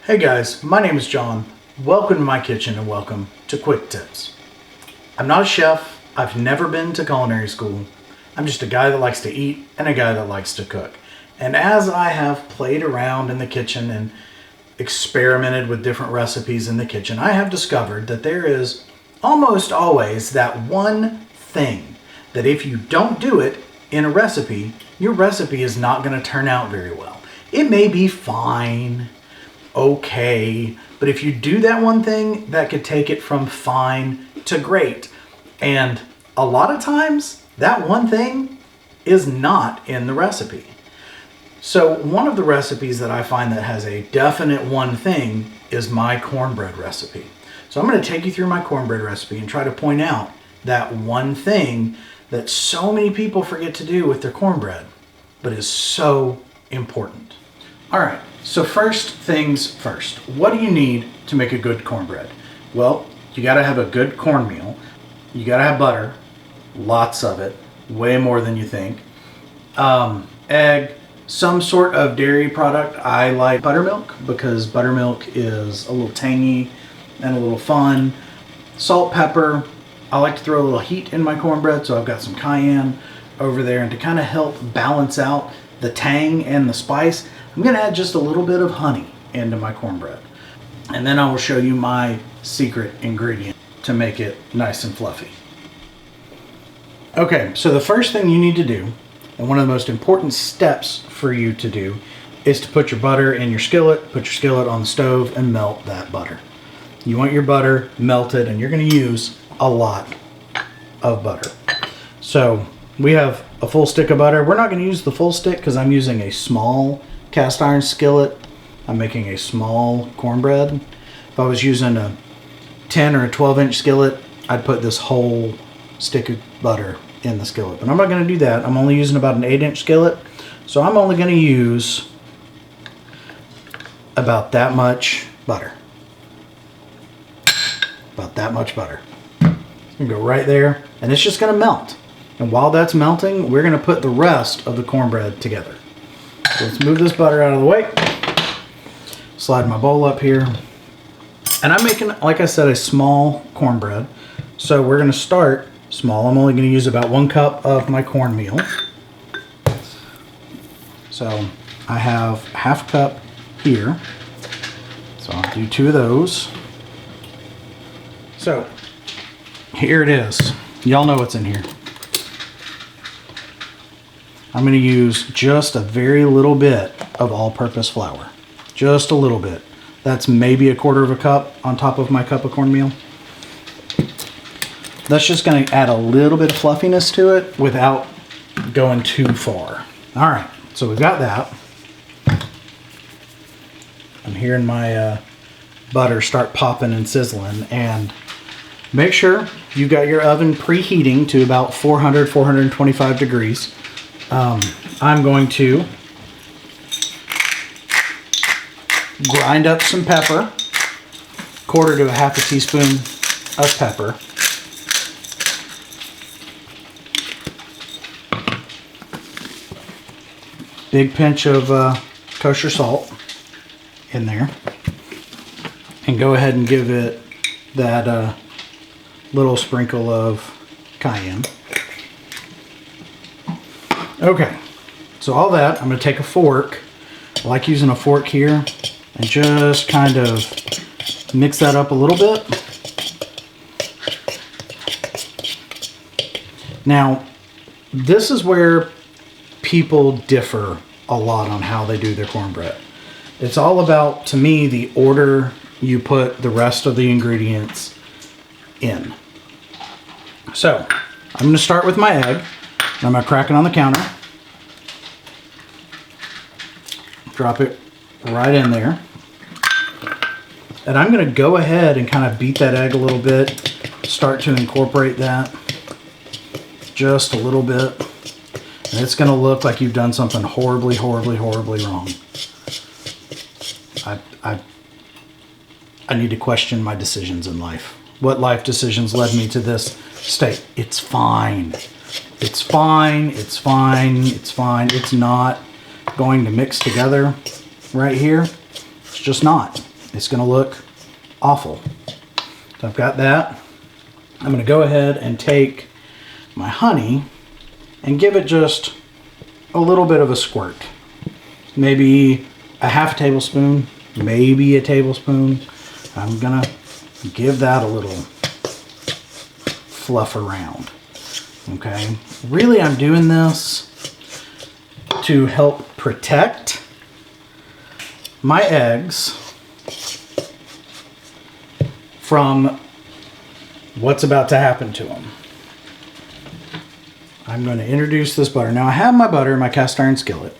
Hey guys, my name is John. Welcome to my kitchen and welcome to Quick Tips. I'm not a chef. I've never been to culinary school. I'm just a guy that likes to eat and a guy that likes to cook. And as I have played around in the kitchen and experimented with different recipes in the kitchen, I have discovered that there is almost always that one thing that if you don't do it in a recipe, your recipe is not going to turn out very well. It may be fine, okay, but if you do that one thing, that could take it from fine to great. And a lot of times, that one thing is not in the recipe. So one of the recipes that I find that has a definite one thing is my cornbread recipe. So I'm going to take you through my cornbread recipe and try to point out that one thing that so many people forget to do with their cornbread, but is so important. All right, so first things first. What do you need to make a good cornbread? Well, you gotta have a good cornmeal. You gotta have butter, lots of it, way more than you think. Egg, some sort of dairy product. I like buttermilk because buttermilk is a little tangy and a little fun. Salt, pepper. I like to throw a little heat in my cornbread, so I've got some cayenne over there, and to kind of help balance out the tang and the spice, I'm going to add just a little bit of honey into my cornbread. And then I will show you my secret ingredient to make it nice and fluffy. Okay, so the first thing you need to do, and one of the most important steps for you to do, is to put your butter in your skillet, put your skillet on the stove, and melt that butter. You want your butter melted, and you're going to use a lot of butter. So we have a full stick of butter. We're not going to use the full stick because I'm using a small cast iron skillet. I'm making a small cornbread. If I was using a 10 or a 12-inch skillet, I'd put this whole stick of butter in the skillet. But I'm not going to do that. I'm only using about an 8-inch skillet. So I'm only going to use about that much butter. About that much butter. It's going to go right there, and it's just going to melt. And while that's melting, we're going to put the rest of the cornbread together. So let's move this butter out of the way. Slide my bowl up here. And I'm making, like I said, a small cornbread. So we're going to start small. I'm only going to use about 1 cup of my cornmeal. So I have half cup here. So I'll do 2 of those. So here it is. Y'all know what's in here. I'm going to use just a very little bit of all-purpose flour. Just a little bit. That's maybe a 1/4 cup on top of my cup of cornmeal. That's just going to add a little bit of fluffiness to it without going too far. All right, so we've got that. I'm hearing my butter start popping and sizzling, and make sure you've got your oven preheating to about 400, 425 degrees. I'm going to grind up some pepper, 1/4 to a 1/2 teaspoon of pepper. Big pinch of kosher salt in there. And go ahead and give it that little sprinkle of cayenne. Okay, so all that, I'm going to take a fork. I like using a fork here and just kind of mix that up a little bit. Now, this is where people differ a lot on how they do their cornbread. It's all about, to me, the order you put the rest of the ingredients in. So, I'm going to start with my egg. I'm going to crack it on the counter. Drop it right in there. And I'm going to go ahead and kind of beat that egg a little bit. Start to incorporate that just a little bit. And it's going to look like you've done something horribly, horribly, horribly wrong. I need to question my decisions in life. What life decisions led me to this state? It's fine. It's fine. It's fine. It's fine. It's not going to mix together right here. It's just not. it's going to look awful. So I've got that. I'm going to go ahead and take my honey and give it just a little bit of a squirt. Maybe a half a tablespoon, maybe a tablespoon. I'm going to give that a little fluff around. Okay, really I'm doing this to help protect my eggs from what's about to happen to them. I'm going to introduce this butter. Now I have my butter in my cast iron skillet.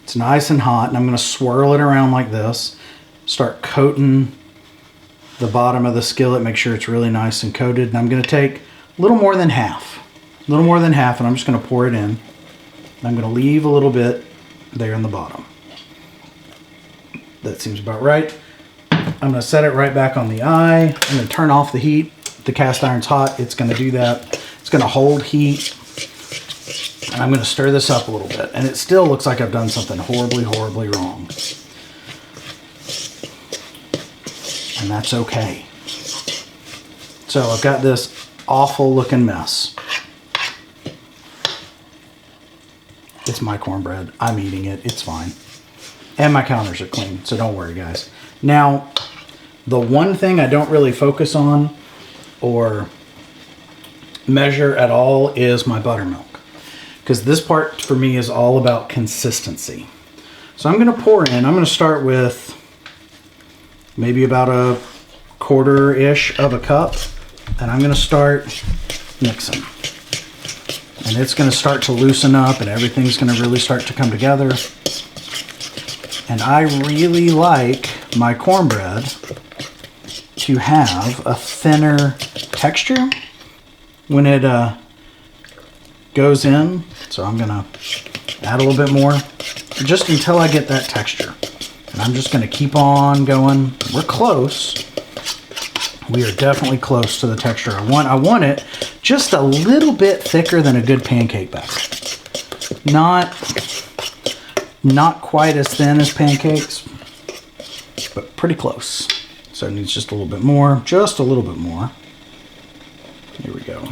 It's nice and hot, and I'm going to swirl it around like this. Start coating the bottom of the skillet, make sure it's really nice and coated. And I'm going to take a little more than half, and I'm just going to pour it in. I'm going to leave a little bit there in the bottom. That seems about right. I'm going to set it right back on the eye. I'm going to turn off the heat. The cast iron's hot. It's going to do that. It's going to hold heat. And I'm going to stir this up a little bit. And it still looks like I've done something horribly, horribly wrong. And that's okay. So I've got this awful looking mess. It's my cornbread. I'm eating it. It's fine. And my counters are clean, so don't worry, guys. Now, the one thing I don't really focus on or measure at all is my buttermilk, because this part for me is all about consistency. So I'm going to pour in. I'm going to start with maybe about a quarter-ish of a cup, and I'm going to start mixing. And it's going to start to loosen up, and everything's going to really start to come together. And I really like my cornbread to have a thinner texture when it goes in. So I'm going to add a little bit more just until I get that texture. And I'm just going to keep on going. We're close. We are definitely close to the texture I want. I want it just a little bit thicker than a good pancake batter. Not quite as thin as pancakes, but pretty close. So it needs just a little bit more, just a little bit more. Here we go.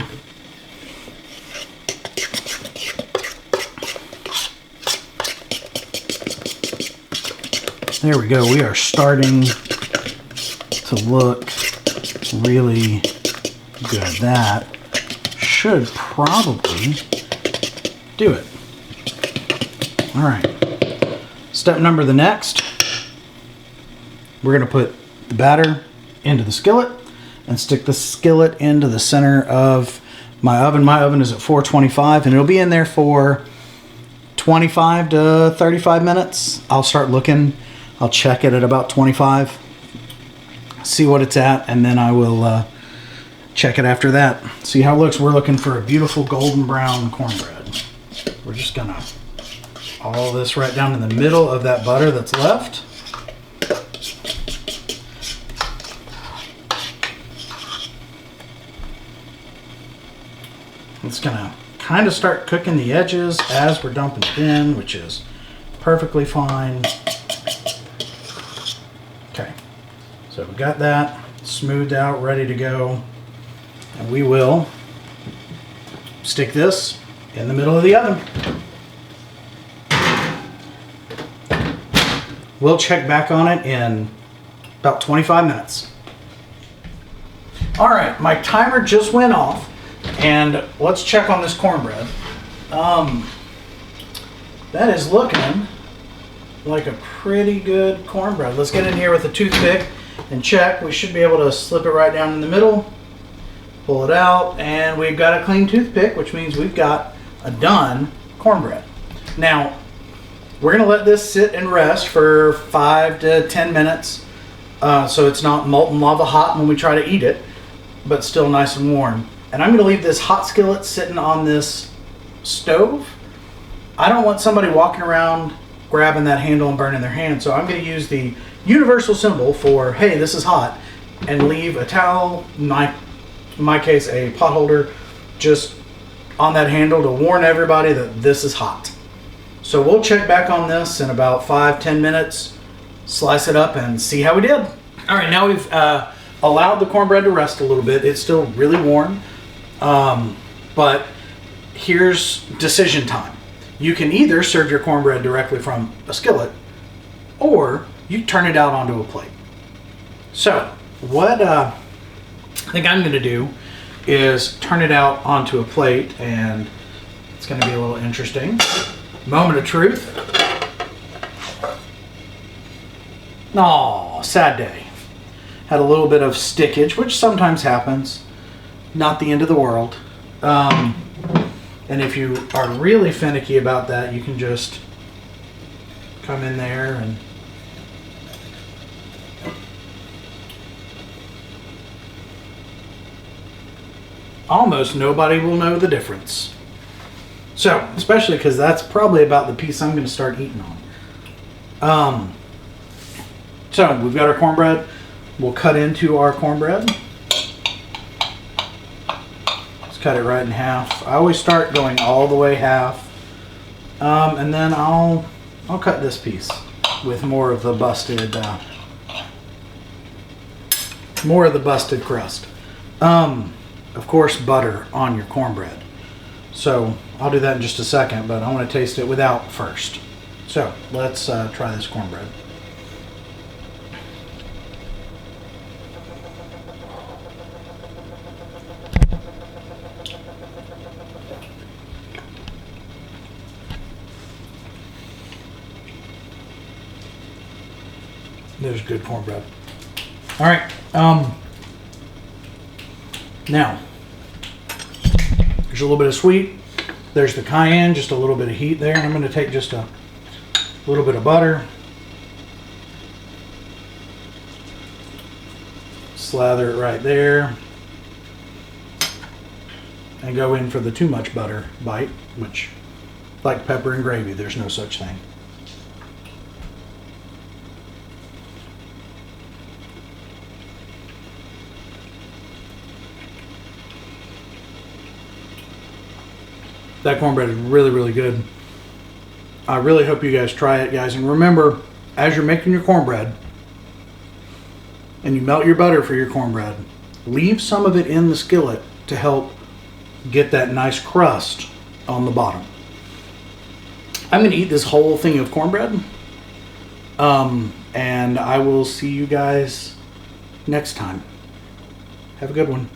There we go. We are starting to look really good. That should probably do it. All right. Step number the next, we're going to put the batter into the skillet and stick the skillet into the center of my oven. My oven is at 425, and it'll be in there for 25 to 35 minutes. I'll start looking. I'll check it at about 25, see what it's at, and then I will check it after that. See how it looks. We're looking for a beautiful golden brown cornbread. We're just going to all this right down in the middle of that butter that's left. It's going to kind of start cooking the edges as we're dumping it in, which is perfectly fine. Okay, so we got that smoothed out, ready to go. And we will stick this in the middle of the oven. We'll check back on it in about 25 minutes. All right, my timer just went off, and let's check on this cornbread. That is looking like a pretty good cornbread. Let's get in here with a toothpick and check. We should be able to slip it right down in the middle, pull it out, and we've got a clean toothpick, which means we've got a done cornbread. Now, we're going to let this sit and rest for 5 to 10 minutes so it's not molten lava hot when we try to eat it, but still nice and warm. And I'm going to leave this hot skillet sitting on this stove. I don't want somebody walking around grabbing that handle and burning their hand, so I'm going to use the universal symbol for, hey, this is hot, and leave a towel, in my case a pot holder, just on that handle to warn everybody that this is hot. So we'll check back on this in about 5-10 minutes, slice it up and see how we did. All right, now we've allowed the cornbread to rest a little bit. It's still really warm, but here's decision time. You can either serve your cornbread directly from a skillet, or you turn it out onto a plate. So what I think I'm going to do is turn it out onto a plate, and it's going to be a little interesting. Moment of truth. Aw, sad day. Had a little bit of stickage, which sometimes happens. Not the end of the world. And if you are really finicky about that, you can just come in there and almost nobody will know the difference. So, especially because that's probably about the piece I'm going to start eating on. So, we've got our cornbread. We'll cut into our cornbread. Let's cut it right in half. I always start going all the way half. And then I'll cut this piece with more of the busted crust. Of course, butter on your cornbread. So I'll do that in just a second, but I want to taste it without first. So let's try this cornbread. There's good cornbread. All right. Now, there's a little bit of sweet. There's the cayenne, just a little bit of heat there. And I'm going to take just a little bit of butter. Slather it right there. And go in for the too much butter bite, which, like pepper and gravy, there's no such thing. That cornbread is really, really good. I really hope you guys try it, guys. And remember, as you're making your cornbread and you melt your butter for your cornbread, leave some of it in the skillet to help get that nice crust on the bottom. I'm going to eat this whole thing of cornbread. And I will see you guys next time. Have a good one.